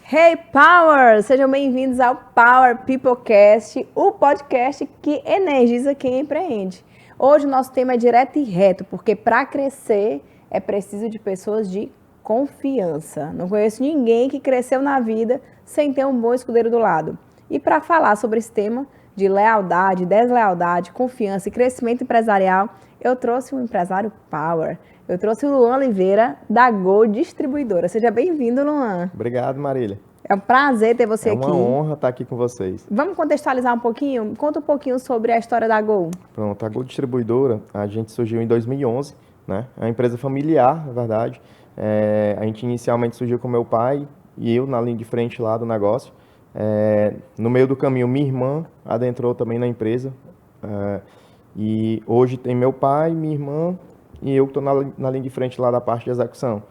Hey Power! Sejam bem-vindos ao Power Peoplecast, o podcast que energiza quem empreende. Hoje o nosso tema é direto e reto, porque para crescer é preciso de pessoas de confiança. Não conheço ninguém que cresceu na vida sem ter um bom escudeiro do lado. E para falar sobre esse tema de lealdade, deslealdade, confiança e crescimento empresarial, eu trouxe um empresário Power. Eu trouxe o Luan Oliveira, da Gol Distribuidora. Seja bem-vindo, Luan. Obrigado, Marília. É um prazer ter você aqui. É uma honra estar aqui com vocês. Vamos contextualizar um pouquinho? Conta um pouquinho sobre a história da Gol. Pronto, a Gol Distribuidora, a gente surgiu em 2011, né? É uma empresa familiar, na verdade. A gente inicialmente surgiu com meu pai e eu na linha de frente lá do negócio. No meio do caminho, minha irmã adentrou também na empresa. E hoje tem meu pai, minha irmã e eu que estou na linha de frente lá da parte de execução.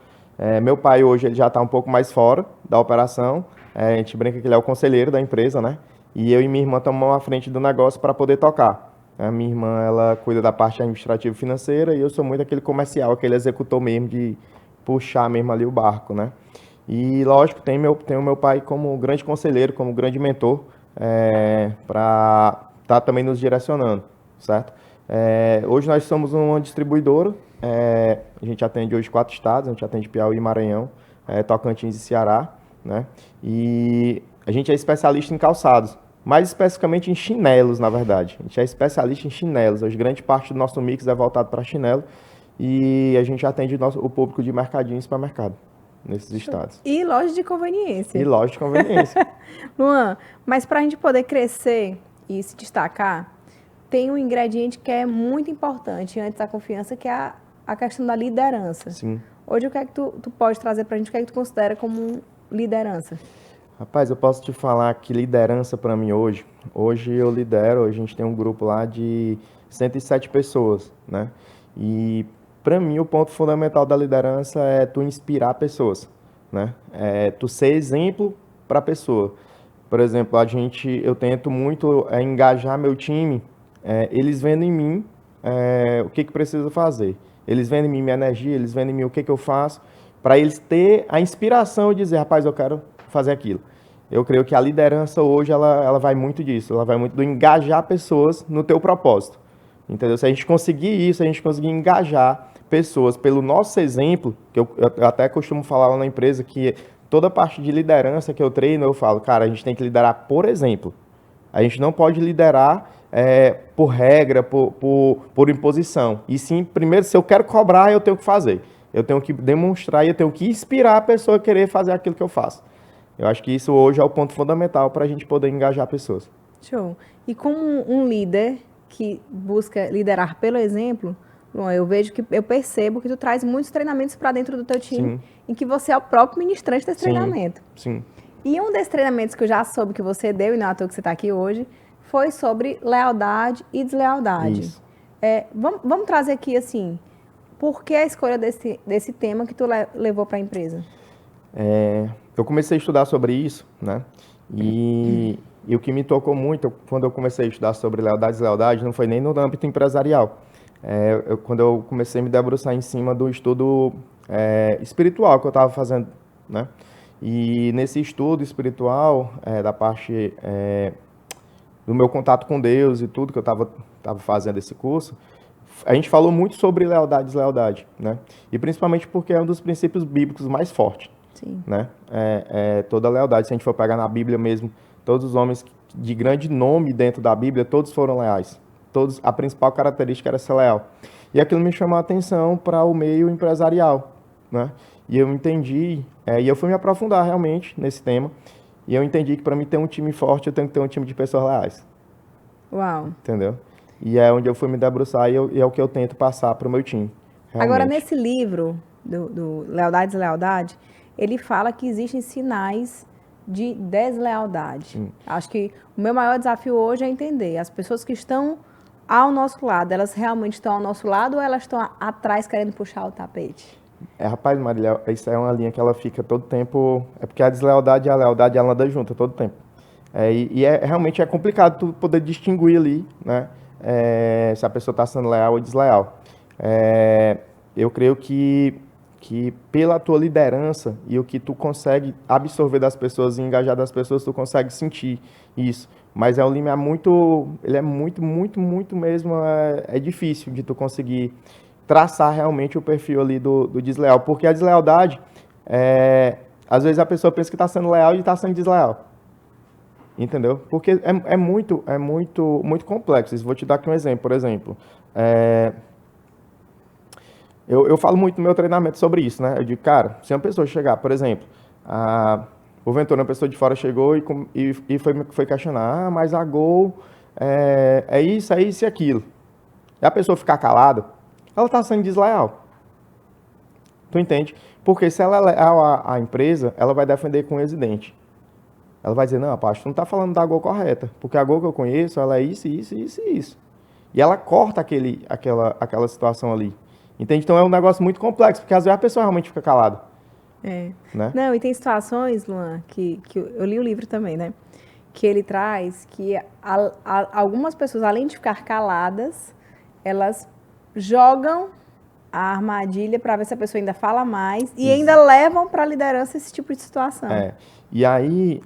Meu pai hoje ele já está um pouco mais fora da operação. A gente brinca que ele é o conselheiro da empresa, né? E eu e minha irmã estamos à frente do negócio para poder tocar. A minha irmã ela cuida da parte administrativa e financeira e eu sou muito aquele comercial, aquele executor mesmo de puxar mesmo ali o barco, né? E lógico, tenho o meu pai como grande conselheiro, como grande mentor, para estar também nos direcionando, certo? Hoje nós somos uma distribuidora, a gente atende hoje 4 estados, a gente atende Piauí, Maranhão, Tocantins e Ceará, né? E a gente é especialista em calçados, mais especificamente em chinelos, na verdade. A gente é especialista em chinelos, hoje grande parte do nosso mix é voltado para chinelo e a gente atende o público de mercadinho e supermercado nesses estados. E loja de conveniência. E loja de conveniência. Luan, mas para a gente poder crescer e se destacar, tem um ingrediente que é muito importante antes da confiança, que é a questão da liderança. Sim. Hoje, o que é que tu pode trazer para a gente? O que é que tu considera como liderança? Rapaz, eu posso te falar que liderança para mim hoje eu lidero, a gente tem um grupo lá de 107 pessoas, né? E para mim o ponto fundamental da liderança é tu inspirar pessoas, né? Tu ser exemplo para a pessoa. Por exemplo, eu tento muito engajar meu time, eles vendo em mim o que precisa fazer. Eles vendo em mim minha energia, eles vendo em mim o que eu faço, para eles ter a inspiração de dizer, rapaz, eu quero fazer aquilo. Eu creio que a liderança hoje, ela vai muito disso, ela vai muito do engajar pessoas no teu propósito, entendeu? Se a gente conseguir isso, a gente conseguir engajar pessoas pelo nosso exemplo, que eu até costumo falar lá na empresa, que toda parte de liderança que eu treino, eu falo, cara, a gente tem que liderar por exemplo. A gente não pode liderar por regra, por imposição. E sim, primeiro, se eu quero cobrar, eu tenho que fazer. Eu tenho que demonstrar e eu tenho que inspirar a pessoa a querer fazer aquilo que eu faço. Eu acho que isso hoje é o ponto fundamental para a gente poder engajar pessoas. Show. E como um líder que busca liderar pelo exemplo, Luan, eu percebo que tu traz muitos treinamentos para dentro do teu time, sim, em que você é o próprio ministrante desse treinamento. Sim. E um desses treinamentos que eu já soube que você deu, e não é à toa que você está aqui hoje, foi sobre lealdade e deslealdade. Isso. Vamos trazer aqui, assim, por que a escolha desse tema que tu levou para a empresa? Eu comecei a estudar sobre isso, né? E o que me tocou muito, quando eu comecei a estudar sobre lealdade e deslealdade, não foi nem no âmbito empresarial. Quando eu comecei a me debruçar em cima do estudo espiritual que eu estava fazendo, né? E nesse estudo espiritual, da parte do meu contato com Deus e tudo que eu estava fazendo esse curso, a gente falou muito sobre lealdade e deslealdade, né? E principalmente porque é um dos princípios bíblicos mais fortes. Sim. Né? Toda a lealdade, se a gente for pegar na Bíblia mesmo, todos os homens de grande nome dentro da Bíblia, todos foram leais. Todos, a principal característica era ser leal. E aquilo me chamou a atenção para o meio empresarial, né? E eu entendi, e eu fui me aprofundar realmente nesse tema, e eu entendi que para mim ter um time forte, eu tenho que ter um time de pessoas leais. Uau! Entendeu? E é onde eu fui me debruçar e é o que eu tento passar para o meu time. Realmente. Agora, nesse livro do Lealdade e Deslealdade, ele fala que existem sinais de deslealdade. Sim. Acho que o meu maior desafio hoje é entender as pessoas que estão ao nosso lado, elas realmente estão ao nosso lado ou elas estão atrás querendo puxar o tapete? Rapaz, Marília, isso é uma linha que ela fica todo tempo... É porque a deslealdade e a lealdade, ela anda junto todo tempo. Realmente é complicado tu poder distinguir ali, né? Se a pessoa está sendo leal ou desleal. Eu creio que que pela tua liderança e o que tu consegue absorver das pessoas e engajar das pessoas, tu consegue sentir isso. Mas é um limiar muito, ele é muito mesmo, é difícil de tu conseguir traçar realmente o perfil ali do desleal, porque a deslealdade, às vezes a pessoa pensa que está sendo leal e está sendo desleal. Entendeu? Porque muito complexo. Vou te dar aqui um exemplo. Por exemplo, eu falo muito no meu treinamento sobre isso, né? Eu digo, cara, se uma pessoa chegar, por exemplo, porventura uma pessoa de fora chegou e foi questionar, mas a Gol é isso e aquilo. E a pessoa ficar calada, ela está sendo desleal. Tu entende? Porque se ela é leal à empresa, ela vai defender com unhas e dentes. Ela vai dizer, não, rapaz, tu não está falando da Gol correta, porque a Gol que eu conheço, ela é isso. E ela corta aquela situação ali. Entende? Então é um negócio muito complexo, porque às vezes a pessoa realmente fica calada. Né? Não, e tem situações, Luan, que eu li o livro também, né? Que ele traz que algumas pessoas, além de ficar caladas, elas jogam a armadilha para ver se a pessoa ainda fala mais e ainda levam para a liderança esse tipo de situação. E aí,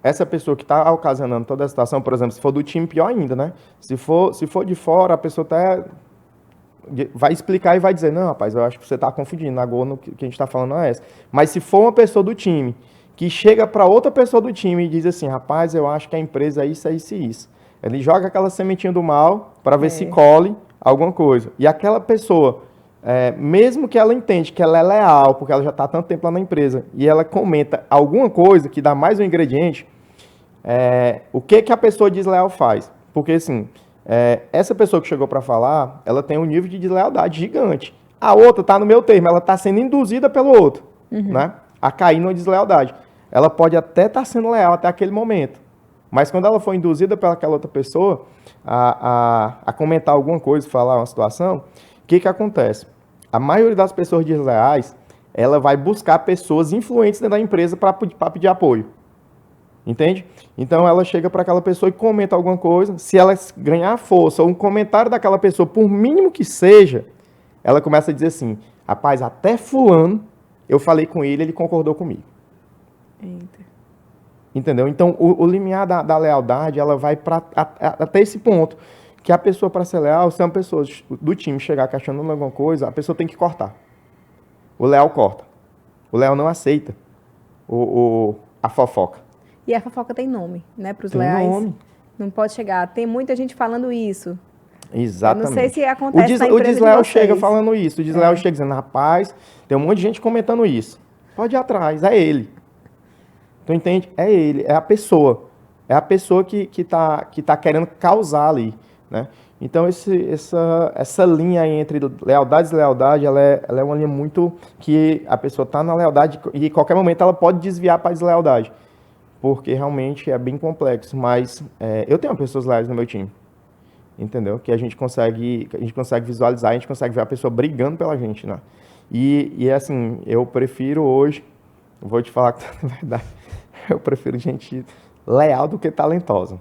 essa pessoa que está ocasionando toda a situação, por exemplo, se for do time, pior ainda, né? Se for de fora, a pessoa até vai explicar e vai dizer, não, rapaz, eu acho que você está confundindo, a Gol que a gente está falando não é essa. Mas se for uma pessoa do time que chega para outra pessoa do time e diz assim, rapaz, eu acho que a empresa é isso. Ele joga aquela sementinha do mal para ver se colhe alguma coisa. E aquela pessoa, mesmo que ela entende que ela é leal, porque ela já está há tanto tempo lá na empresa, e ela comenta alguma coisa que dá mais um ingrediente, o que a pessoa desleal faz? Porque, assim, essa pessoa que chegou para falar, ela tem um nível de deslealdade gigante. A outra está no meu termo, ela está sendo induzida pelo outro, né? A cair numa deslealdade. Ela pode até estar sendo leal até aquele momento, mas quando ela for induzida pelaquela outra pessoa a comentar alguma coisa, falar uma situação, o que acontece? A maioria das pessoas desleais, ela vai buscar pessoas influentes dentro da empresa para pedir apoio. Entende? Então ela chega para aquela pessoa e comenta alguma coisa. Se ela ganhar força ou um comentário daquela pessoa, por mínimo que seja, ela começa a dizer assim, rapaz, até fulano, eu falei com ele, ele concordou comigo. Eita. Entendeu? Então o limiar da lealdade, ela vai até esse ponto. Que a pessoa, para ser leal, se uma pessoa do time chegar questionando alguma coisa, a pessoa tem que cortar. O leal corta. O leal não aceita a fofoca. E a fofoca tem nome, né? Para os tem leais. Nome. Não pode chegar. Tem muita gente falando isso. Exatamente. Eu não sei se acontece na empresa o desleal de vocês. chega falando isso. O desleal chega dizendo, rapaz, tem um monte de gente comentando isso. Pode ir atrás, é ele. Tu entende? É ele, é a pessoa. É a pessoa que tá querendo causar ali, né? Então, essa linha aí entre lealdade e deslealdade, ela é uma linha muito que a pessoa está na lealdade e em qualquer momento ela pode desviar para a deslealdade. Porque realmente é bem complexo. Mas eu tenho pessoas leais no meu time. Entendeu? Que a gente consegue visualizar, a gente consegue ver a pessoa brigando pela gente, né? E assim, eu prefiro hoje, vou te falar que na verdade, eu prefiro gente leal do que talentosa.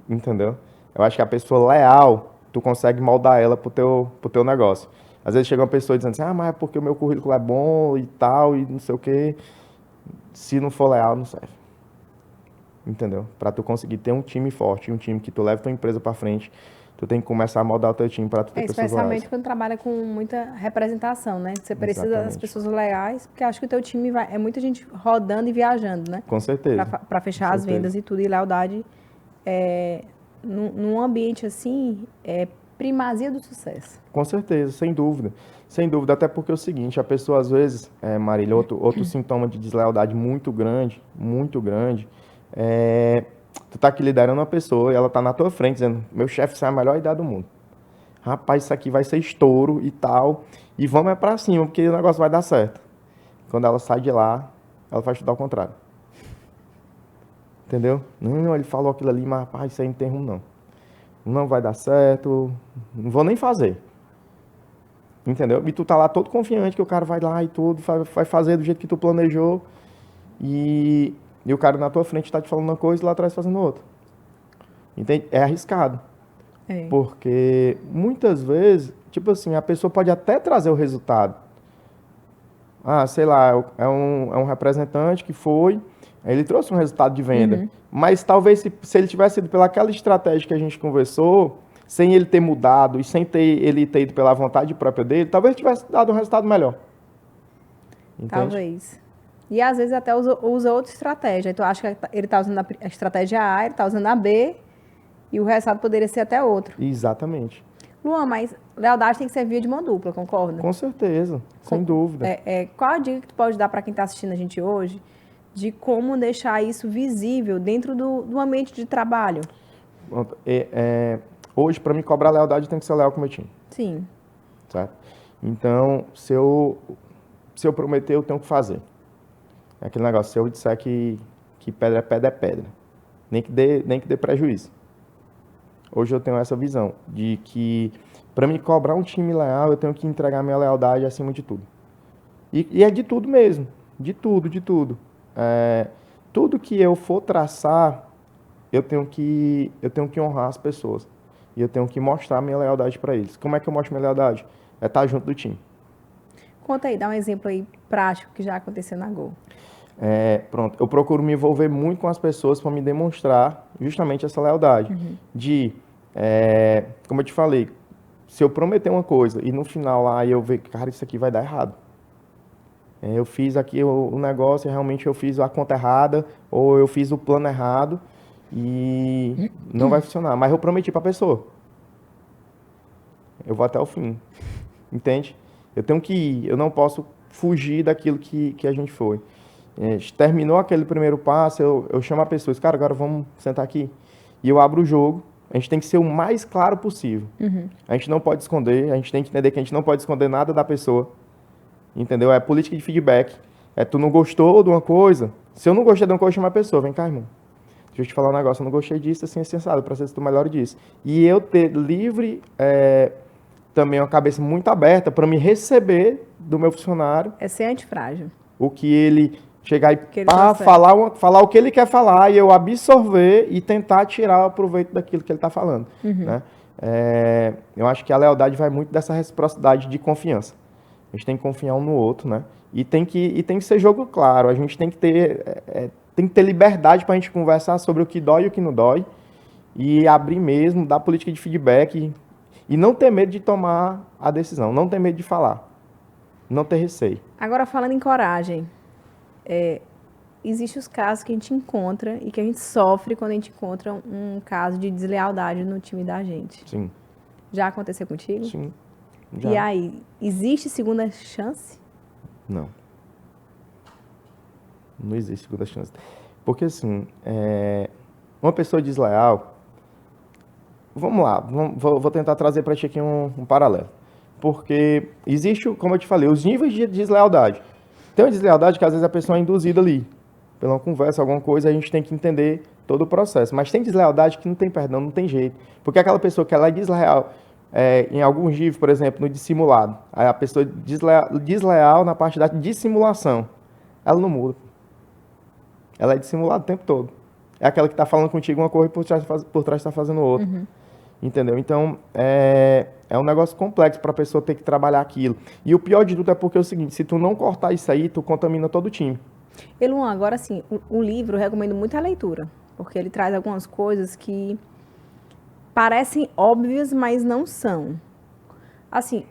Entendeu? Eu acho que a pessoa leal, tu consegue moldar ela pro teu negócio. Às vezes chega uma pessoa dizendo assim, mas é porque o meu currículo é bom e tal, e não sei o quê. Se não for leal, não serve. Entendeu? Para tu conseguir ter um time forte, um time que tu leva tua empresa para frente, tu tem que começar a moldar o teu time para tu ter pessoas leais. Especialmente quando trabalha com muita representação, né? Você precisa das pessoas leais, porque acho que o teu time é muita gente rodando e viajando, né? Com certeza. Para fechar as vendas e tudo. E lealdade, num ambiente assim, é primazia do sucesso. Com certeza, sem dúvida. Sem dúvida, até porque é o seguinte, a pessoa às vezes, Marília, outro sintoma de deslealdade muito grande, tu tá aqui liderando uma pessoa e ela tá na tua frente dizendo, meu chefe, isso é a melhor ideia do mundo. Rapaz, isso aqui vai ser estouro e tal, e vamos pra cima, porque o negócio vai dar certo. Quando ela sai de lá, ela faz tudo ao contrário. Entendeu? Não, ele falou aquilo ali, mas rapaz, isso aí não tem rumo não. Não vai dar certo, não vou nem fazer. Entendeu? E tu tá lá todo confiante que o cara vai lá e tudo, vai fazer do jeito que tu planejou, e o cara na tua frente tá te falando uma coisa e lá atrás fazendo outra. Entende? É arriscado. Porque muitas vezes Tipo assim, a pessoa pode até trazer o resultado. Ah, sei lá, é um representante que foi, ele trouxe um resultado de venda. Mas talvez se ele tivesse ido pelaquela estratégia que a gente conversou, sem ele ter mudado e sem ele ter ido pela vontade própria dele, talvez tivesse dado um resultado melhor. Entende? Talvez. E às vezes até usa outra estratégia. Aí tu acha que ele está usando a estratégia A, ele está usando a B, e o resultado poderia ser até outro. Exatamente. Luan, mas lealdade tem que ser via de mão dupla, concorda? Com certeza, sem dúvida. Qual a dica que tu pode dar para quem está assistindo a gente hoje de como deixar isso visível dentro do ambiente de trabalho? Pronto. Hoje, para me cobrar lealdade, tem que ser leal com o meu time. Sim. Certo? Então, se eu prometer, eu tenho que fazer. É aquele negócio, se eu disser que pedra é pedra, é pedra. Nem que dê prejuízo. Hoje eu tenho essa visão de que para me cobrar um time leal, eu tenho que entregar minha lealdade acima de tudo. E é de tudo mesmo. De tudo, de tudo. Tudo que eu for traçar, eu tenho que honrar as pessoas. E eu tenho que mostrar minha lealdade para eles. Como é que eu mostro minha lealdade? É estar junto do time. Conta aí, dá um exemplo aí prático que já aconteceu na Gol. Pronto, eu procuro me envolver muito com as pessoas para me demonstrar justamente essa lealdade. Como eu te falei, se eu prometer uma coisa e no final lá eu ver, cara, isso aqui vai dar errado. Eu fiz aqui o negócio e realmente eu fiz a conta errada ou eu fiz o plano errado e não vai funcionar. Mas eu prometi para a pessoa. Eu vou até o fim. Entende? Eu tenho que ir, eu não posso fugir daquilo que a gente foi. Terminou aquele primeiro passo, eu chamo a pessoa, cara, agora vamos sentar aqui. E eu abro o jogo, a gente tem que ser o mais claro possível. A gente não pode esconder, a gente tem que entender que a gente não pode esconder nada da pessoa. Entendeu? É política de feedback. Tu não gostou de uma coisa, se eu não gostei de uma coisa, eu chamo a pessoa, vem cá, irmão. Deixa eu te falar um negócio, eu não gostei disso, assim, é sensado, para ser que tu melhore disso. E eu ter livre, também uma cabeça muito aberta para me receber do meu funcionário. É ser antifrágil. O que ele chegar e tá falar o que ele quer falar e eu absorver e tentar tirar o proveito daquilo que ele está falando. Né? Eu acho que a lealdade vai muito dessa reciprocidade de confiança. A gente tem que confiar um no outro, né? E tem que ser jogo claro. A gente tem que ter liberdade para a gente conversar sobre o que dói e o que não dói e abrir mesmo, dar política de feedback e não ter medo de tomar a decisão, não ter medo de falar, não ter receio. Agora, falando em coragem, existem os casos que a gente encontra e que a gente sofre quando a gente encontra um caso de deslealdade no time da gente. Sim. Já aconteceu contigo? Sim. Já. E aí, existe segunda chance? Não. Não existe segunda chance. Porque, assim, uma pessoa desleal... Vamos lá, vou tentar trazer para ti aqui um paralelo. Porque existe, como eu te falei, os níveis de deslealdade. Tem uma deslealdade que às vezes a pessoa é induzida ali. Pela uma conversa, alguma coisa, a gente tem que entender todo o processo. Mas tem deslealdade que não tem perdão, não tem jeito. Porque aquela pessoa que ela é desleal, em alguns níveis, por exemplo, no dissimulado, aí a pessoa desleal na parte da dissimulação, ela não muda. Ela é dissimulada o tempo todo. É aquela que está falando contigo uma coisa e por trás está fazendo outra. Entendeu? Então, é um negócio complexo para a pessoa ter que trabalhar aquilo. E o pior de tudo é porque é o seguinte, se tu não cortar isso aí, tu contamina todo o time. E Luan, agora sim, o livro eu recomendo muito a leitura, porque ele traz algumas coisas que parecem óbvias, mas não são. Assim,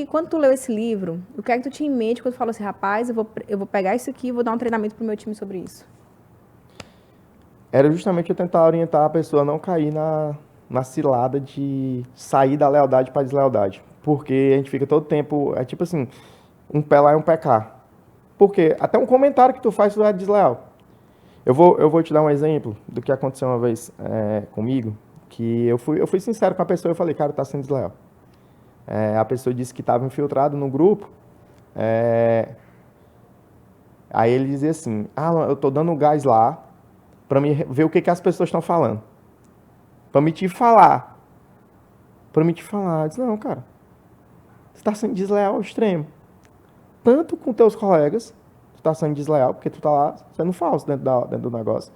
quando tu leu esse livro, o que é que tu tinha em mente quando tu falou assim, rapaz, eu vou pegar isso aqui e vou dar um treinamento pro meu time sobre isso? Era justamente eu tentar orientar a pessoa a não cair na cilada de sair da lealdade para deslealdade. Porque a gente fica todo tempo, é tipo assim, um pé lá e um pé cá. Porque até um comentário que tu faz, tu é desleal. Eu vou te dar um exemplo do que aconteceu uma vez comigo, que eu fui sincero com a pessoa, eu falei, cara, tá sendo desleal. A pessoa disse que estava infiltrado no grupo, aí ele dizia assim, eu tô dando gás lá para me ver o que as pessoas estão falando. Para me te falar. Eu disse, não, cara, você tá sendo desleal ao extremo. Tanto com teus colegas, tu tá sendo desleal, porque tu tá lá sendo falso dentro do negócio.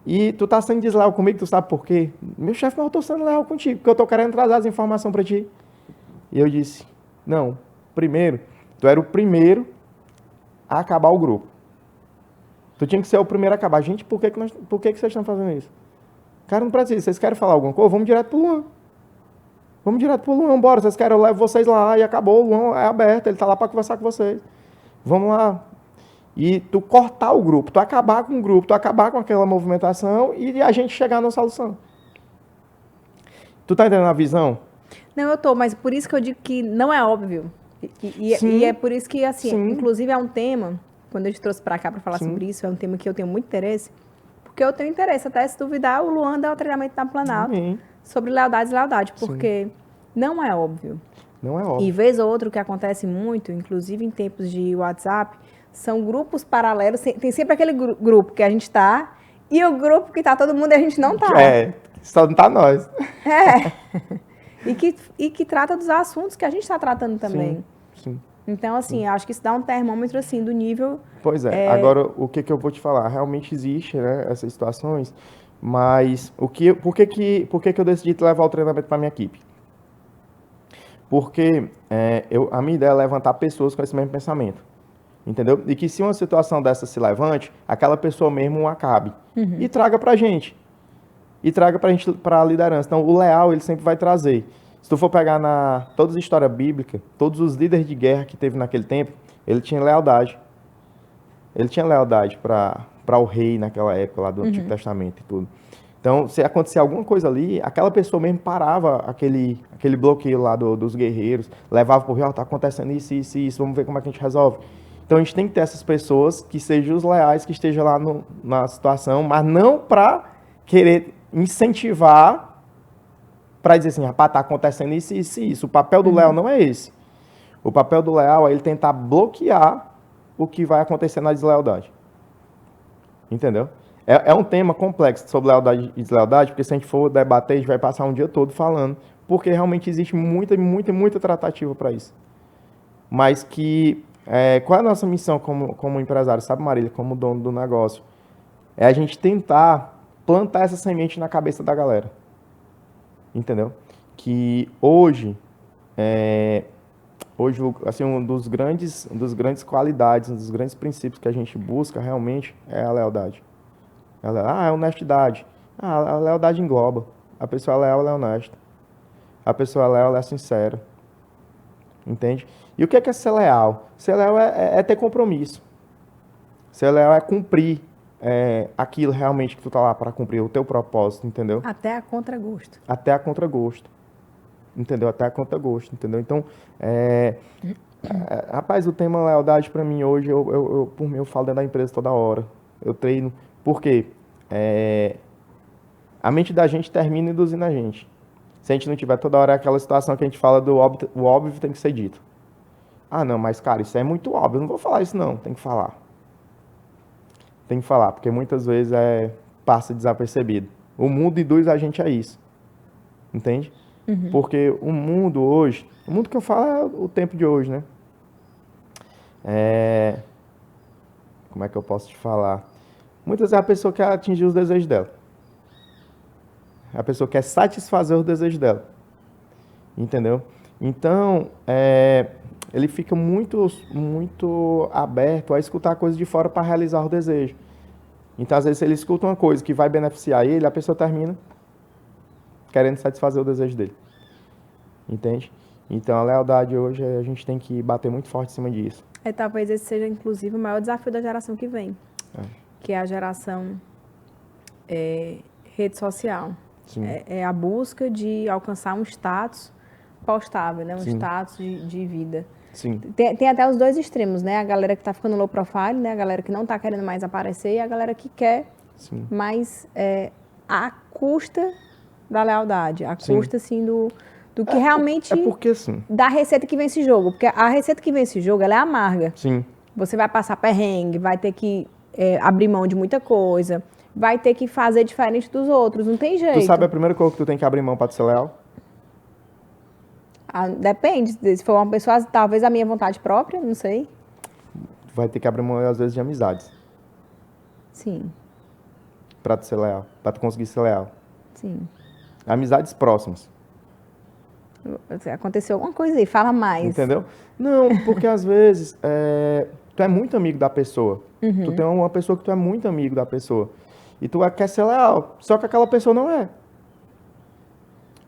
E tu tá sendo desleal comigo, tu sabe por quê? Meu chefe, mas eu tô sendo leal contigo, porque eu tô querendo trazer as informações para ti. E eu disse, não, primeiro, tu era o primeiro a acabar o grupo. Tu tinha que ser o primeiro a acabar. Gente, por que vocês estão fazendo isso? Cara, não precisa. Vocês querem falar alguma coisa? Vamos direto pro Luan. Vamos direto pro Luan, bora. Vocês querem, eu levo vocês lá e acabou. O Luan é aberto, ele tá lá para conversar com vocês. Vamos lá. E tu cortar o grupo, tu acabar com o grupo, tu acabar com aquela movimentação e a gente chegar na solução. Tu tá entendendo a visão? Não, eu tô, mas por isso que eu digo que não é óbvio. E é por isso que, assim, Sim. inclusive é um tema, quando eu te trouxe pra cá pra falar sobre isso, é um tema que eu tenho muito interesse, porque eu tenho interesse, até se duvidar, o Luan dá o treinamento na Planalto sobre lealdade e deslealdade, porque não é óbvio. Não é óbvio. E vez ou outra, o que acontece muito, inclusive em tempos de WhatsApp, são grupos paralelos, tem sempre aquele grupo que a gente tá, e o grupo que tá todo mundo e a gente não tá. Só não tá nós. E que trata dos assuntos que a gente está tratando também. Sim. Então, assim, acho que isso dá um termômetro, assim, do nível... Pois é. Agora, o que eu vou te falar? Realmente existe, né, essas situações, mas por que eu decidi levar o treinamento para minha equipe? Porque a minha ideia é levantar pessoas com esse mesmo pensamento. Entendeu? E que se uma situação dessa se levante, aquela pessoa mesmo acabe. E traga pra gente. E traga pra gente, pra liderança. Então, o leal, ele sempre vai trazer. Se tu for pegar todas as histórias bíblicas, todos os líderes de guerra que teve naquele tempo, ele tinha lealdade. Ele tinha lealdade para o rei naquela época lá do Antigo Testamento e tudo. Então, se acontecer alguma coisa ali, aquela pessoa mesmo parava aquele bloqueio lá dos guerreiros, levava pro rei, tá acontecendo isso, vamos ver como é que a gente resolve. Então, a gente tem que ter essas pessoas que sejam os leais, que estejam lá na situação, mas não para querer incentivar, para dizer assim, rapaz, tá acontecendo isso. O papel do leal não é esse. O papel do leal é ele tentar bloquear o que vai acontecer na deslealdade. Entendeu? É um tema complexo sobre lealdade e deslealdade, porque se a gente for debater, a gente vai passar um dia todo falando, porque realmente existe muita tratativa para isso. Mas que... qual é a nossa missão como empresário, sabe, Marília, como dono do negócio? É a gente tentar plantar essa semente na cabeça da galera. Entendeu? Que hoje, assim, um dos grandes qualidades, um dos grandes princípios que a gente busca realmente é a lealdade. A honestidade. A lealdade engloba. A pessoa leal, ela é honesta. A pessoa leal, ela é sincera. Entende? E o que é ser leal? Ser leal é ter compromisso. Ser leal é cumprir aquilo realmente que tu tá lá para cumprir, o teu propósito, entendeu? Até a contragosto. Até a contragosto. Entendeu? Até a contragosto, entendeu? Então, rapaz, o tema lealdade para mim hoje, por mim, eu falo dentro da empresa toda hora. Eu treino. Por quê? A mente da gente termina induzindo a gente. Se a gente não tiver toda hora aquela situação que a gente fala do óbvio, o óbvio tem que ser dito. Ah, não, mas cara, isso é muito óbvio, eu não vou falar isso não, tem que falar. Tem que falar, porque muitas vezes passa desapercebido. O mundo induz a gente a isso. Entende? Porque o mundo hoje, o mundo que eu falo é o tempo de hoje, né? Como é que eu posso te falar? Muitas vezes a pessoa quer atingir os desejos dela. A pessoa quer satisfazer os desejos dela. Entendeu? Então, ele fica muito aberto a escutar coisas de fora para realizar o desejo. Então, às vezes, se ele escuta uma coisa que vai beneficiar ele, a pessoa termina querendo satisfazer o desejo dele. Entende? Então, a lealdade hoje, a gente tem que bater muito forte em cima disso. Talvez esse seja, inclusive, o maior desafio da geração que vem. Que é a geração rede social. É a busca de alcançar um status postável, né? Um status de vida. Sim. Tem até os dois extremos, né? A galera que está ficando low profile, né? A galera que não está querendo mais aparecer e a galera que quer mais à custa da lealdade, à custa, assim, do que realmente... porque, assim... Da receita que vem esse jogo. Porque a receita que vem esse jogo, ela é amarga. Sim. Você vai passar perrengue, vai ter que abrir mão de muita coisa, vai ter que fazer diferente dos outros, não tem jeito. Tu sabe a primeira coisa que tu tem que abrir mão para ser leal? Depende, se for uma pessoa, talvez a minha vontade própria, não sei. Tu vai ter que abrir mão, às vezes, de amizades. Sim. Para tu ser leal, para tu conseguir ser leal. Sim. Amizades próximas. Aconteceu alguma coisa aí, fala mais. Entendeu? Não, porque às vezes tu é muito amigo da pessoa. Tu tem uma pessoa que tu é muito amigo da pessoa. E tu quer ser leal, só que aquela pessoa não é.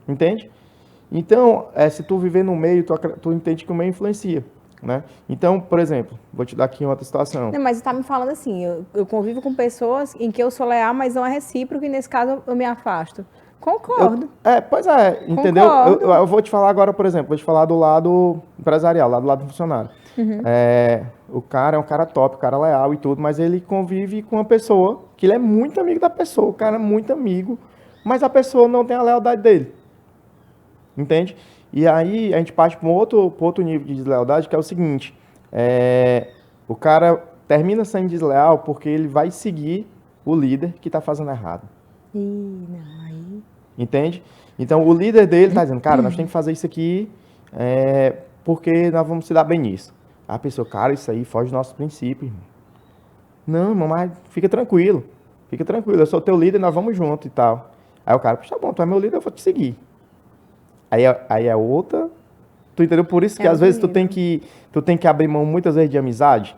Entende? Então, se tu viver no meio, tu entende que o meio influencia, né? Então, por exemplo, vou te dar aqui outra situação. Não, mas você tá me falando assim, eu convivo com pessoas em que eu sou leal, mas não é recíproco, e nesse caso eu me afasto. Concordo. Pois é, entendeu? Eu vou te falar agora, por exemplo, vou te falar do lado empresarial, lá do lado funcionário. O cara é um cara top, um cara leal e tudo, mas ele convive com uma pessoa que ele é muito amigo da pessoa, o cara é muito amigo, mas a pessoa não tem a lealdade dele. Entende? E aí a gente parte para outro nível de deslealdade, que é o seguinte, o cara termina sendo desleal porque ele vai seguir o líder que está fazendo errado. Não, aí... Entende? Então o líder dele está dizendo, cara, nós temos que fazer isso aqui porque nós vamos se dar bem nisso. A pessoa, cara, isso aí foge do nosso princípio, irmão. Não, irmão, mas fica tranquilo, eu sou teu líder, nós vamos junto e tal. Aí o cara, tá bom, tu é meu líder, eu vou te seguir. Aí é outra. Tu entendeu? Por isso que às vezes tu tem que abrir mão muitas vezes de amizade.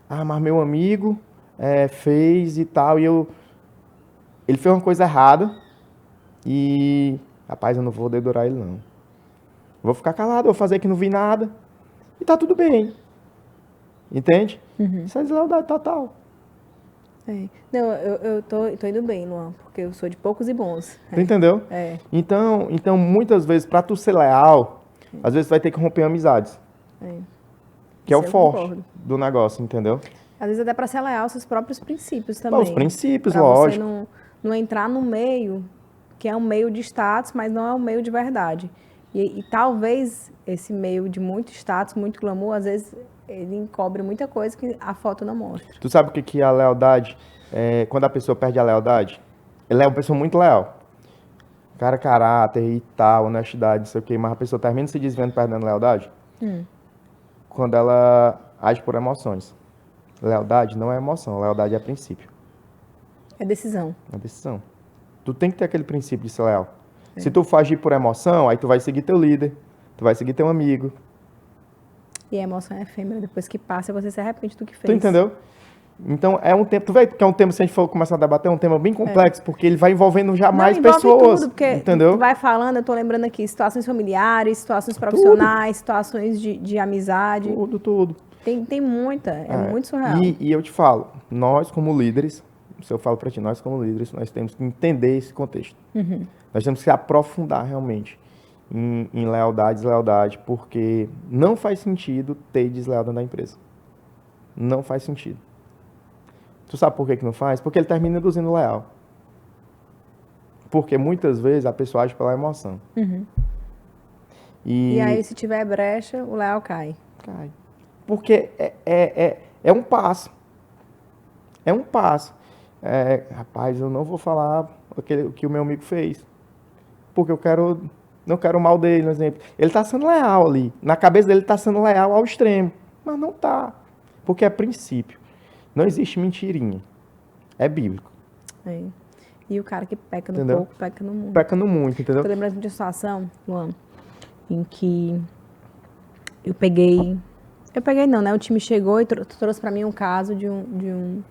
Ah, mas meu amigo fez e tal, e ele fez uma coisa errada e, rapaz, eu não vou dedurar ele não. Vou ficar calado, vou fazer que não vi nada e tá tudo bem. Entende? Isso é deslealdade total. Não, eu tô indo bem, Luan, porque eu sou de poucos e bons. Tu entendeu? Então, muitas vezes, pra tu ser leal, às vezes tu vai ter que romper amizades. Que é o forte do negócio, entendeu? Às vezes até pra ser leal aos seus próprios princípios também. Os princípios, pra lógico. Você não entrar no meio, que é um meio de status, mas não é um meio de verdade. E talvez esse meio de muito status, muito glamour, às vezes ele encobre muita coisa que a foto não mostra. Tu sabe o que é a lealdade? Quando a pessoa perde a lealdade, ela é uma pessoa muito leal. Cara, caráter e tal, honestidade, não sei o quê, mas a pessoa termina se desvendo perdendo lealdade quando ela age por emoções. Lealdade não é emoção, lealdade é princípio. É decisão. É decisão. Tu tem que ter aquele princípio de ser leal. Se tu for agir por emoção, aí tu vai seguir teu líder, tu vai seguir teu amigo. E a emoção é efêmera, depois que passa, você se arrepende do que fez. Tu entendeu? Então, é um tempo, tu vê que é um tema, se a gente for começar a debater, é um tema bem complexo, porque ele vai envolvendo já mais pessoas, tudo, porque entendeu? Tu vai falando, eu tô lembrando aqui, situações familiares, situações profissionais, situações de amizade. Tudo. Tem muita, muito surreal. E eu te falo, nós como líderes, se eu falo pra ti, nós como líderes, nós temos que entender esse contexto. Nós temos que se aprofundar realmente em lealdade e deslealdade, porque não faz sentido ter deslealdade na empresa. Não faz sentido. Tu sabe por que não faz? Porque ele termina induzindo leal. Porque muitas vezes a pessoa age pela emoção. E aí, se tiver brecha, o leal cai. Cai. Porque é um passo. É um passo. Rapaz, eu não vou falar o que o meu amigo fez. Porque não quero o mal dele, por exemplo. Ele está sendo leal ali. Na cabeça dele está sendo leal ao extremo. Mas não está. Porque é princípio. Não existe mentirinha. É bíblico. E o cara que peca no Entendeu? pouco, peca no muito. Peca no muito, entendeu? Eu lembro de uma situação, Luan, em que eu peguei não, né? O time chegou e trouxe para mim um caso de um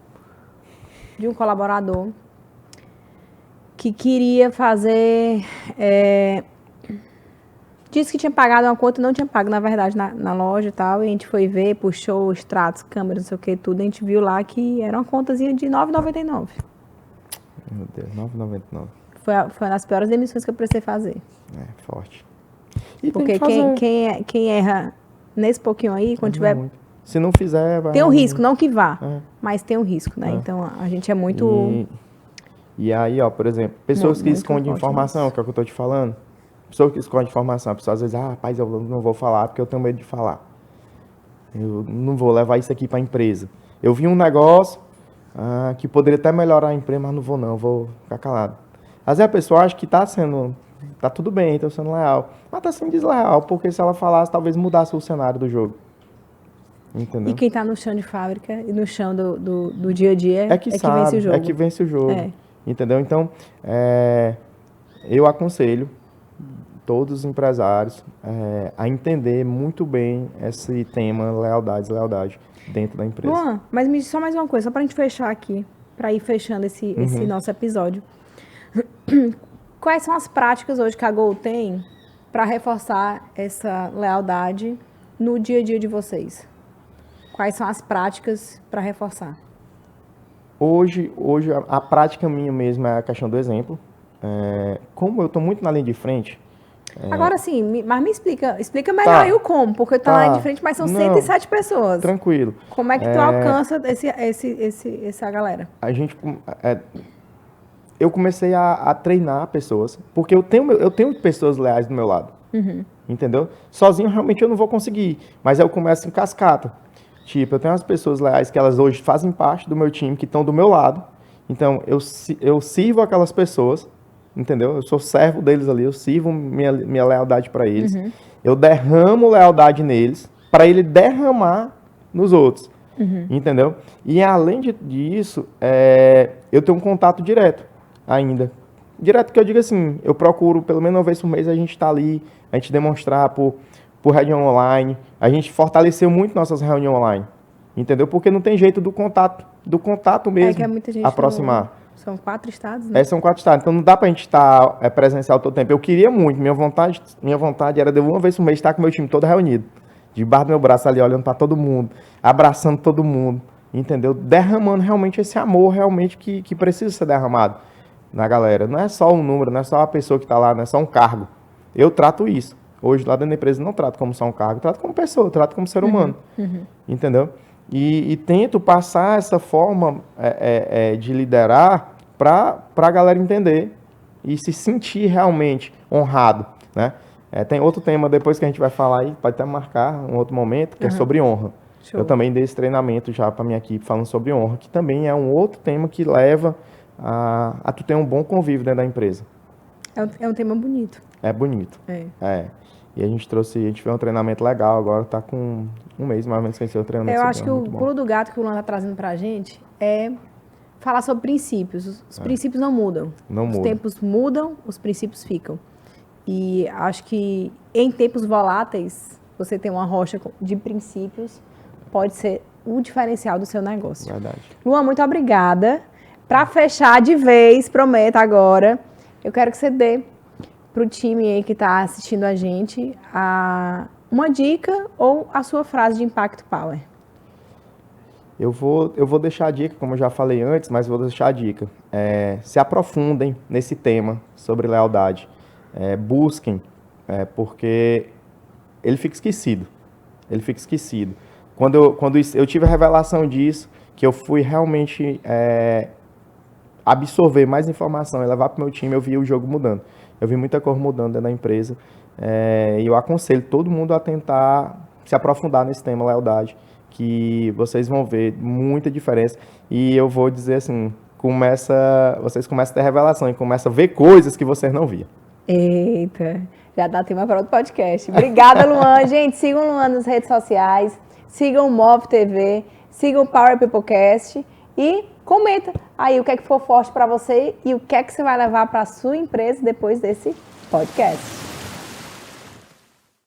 colaborador que queria fazer... disse que tinha pagado uma conta e não tinha pago, na verdade, na loja e tal. E a gente foi ver, puxou os extratos, câmeras, não sei o que, tudo. A gente viu lá que era uma contazinha de R$ 9,99. Meu Deus, R$ 9,99. Foi uma das piores demissões que eu precisei fazer. Forte. E porque quem erra nesse pouquinho aí, quando tiver... Muito. Se não fizer, vai... Tem um risco, não que vá, mas tem um risco, né? Então, a gente é muito... E aí, ó, por exemplo, pessoas que escondem informação, que é o que eu tô te falando. Pessoa que esconde informação, a pessoa às vezes, rapaz, eu não vou falar porque eu tenho medo de falar. Eu não vou levar isso aqui para a empresa. Eu vi um negócio que poderia até melhorar a empresa, mas não vou não, vou ficar calado. Às vezes a pessoa acha que tá tudo bem, tá sendo leal, mas tá sendo desleal, porque se ela falasse, talvez mudasse o cenário do jogo. Entendeu? E quem tá no chão de fábrica e no chão do dia a dia que vence o jogo. É que vence o jogo. Entendeu? Então, eu aconselho todos os empresários a entender muito bem esse tema lealdade dentro da empresa. Luan, mas me diz só mais uma coisa, só para a gente fechar aqui, para ir fechando esse nosso episódio. Quais são as práticas hoje que a Gol tem para reforçar essa lealdade no dia a dia de vocês? Quais são as práticas para reforçar? Hoje a prática minha mesmo é a questão do exemplo. Como eu estou muito na linha de frente... Agora sim, mas me explica melhor aí o como, porque eu estou na linha de frente, mas são 107 pessoas. Tranquilo. Como é que tu alcança essa galera? Eu comecei a treinar pessoas, porque eu tenho pessoas leais do meu lado, entendeu? Sozinho realmente eu não vou conseguir, mas eu começo em cascata. Tipo, eu tenho umas pessoas leais que elas hoje fazem parte do meu time, que estão do meu lado. Então, eu sirvo aquelas pessoas, entendeu? Eu sou servo deles ali, eu sirvo minha lealdade para eles. Eu derramo lealdade neles, para ele derramar nos outros, entendeu? E além disso, eu tenho um contato direto ainda. Direto que eu digo assim, eu procuro, pelo menos uma vez por mês, a gente tá ali, a gente demonstrar por reunião online. A gente fortaleceu muito nossas reuniões online, entendeu? Porque não tem jeito do contato mesmo, que é muita gente aproximar. São 4 estados, né? São 4 estados, então não dá pra gente estar presencial todo o tempo. Eu queria muito, minha vontade era de uma vez por mês estar com o meu time todo reunido, debaixo do meu braço ali, olhando para todo mundo, abraçando todo mundo, entendeu? Derramando realmente esse amor realmente que precisa ser derramado na galera. Não é só um número, não é só a pessoa que está lá, não é só um cargo. Eu trato isso. Hoje, lá dentro da empresa, não trato como só um cargo, trato como pessoa, trato como ser humano. Entendeu? E tento passar essa forma de liderar para a galera entender e se sentir realmente honrado, né? Tem outro tema depois que a gente vai falar aí, pode até marcar um outro momento, que é sobre honra. Show. Eu também dei esse treinamento já para minha equipe falando sobre honra, que também é um outro tema que leva a tu ter um bom convívio dentro da empresa. É um tema bonito. É bonito. E a gente fez um treinamento legal, agora tá com um mês mais ou menos sem ser o treinamento. Eu acho que o pulo do gato que o Luan tá trazendo pra gente é falar sobre princípios. Os princípios não mudam. Os tempos mudam, os princípios ficam. E acho que em tempos voláteis, você ter uma rocha de princípios pode ser o diferencial do seu negócio. Verdade. Luan, muito obrigada. Para fechar de vez, prometo agora, eu quero que você dê para o time aí que está assistindo a gente uma dica ou a sua frase de Impact Power. Eu vou deixar a dica, como eu já falei antes, mas vou deixar a dica. Se aprofundem nesse tema sobre lealdade. Busquem, porque ele fica esquecido. Quando eu tive a revelação disso, que eu fui realmente absorver mais informação e levar para o meu time, eu vi o jogo mudando. Eu vi muita coisa mudando dentro da empresa. E eu aconselho todo mundo a tentar se aprofundar nesse tema lealdade, que vocês vão ver muita diferença. E eu vou dizer assim, vocês começam a ter revelação e começam a ver coisas que vocês não viam. Eita, já dá tema para outro podcast. Obrigada, Luan. Gente, sigam o Luan nas redes sociais, sigam o Move TV, sigam o Power Peoplecast e comenta aí o que é que for forte para você e o que é que você vai levar para a sua empresa depois desse podcast.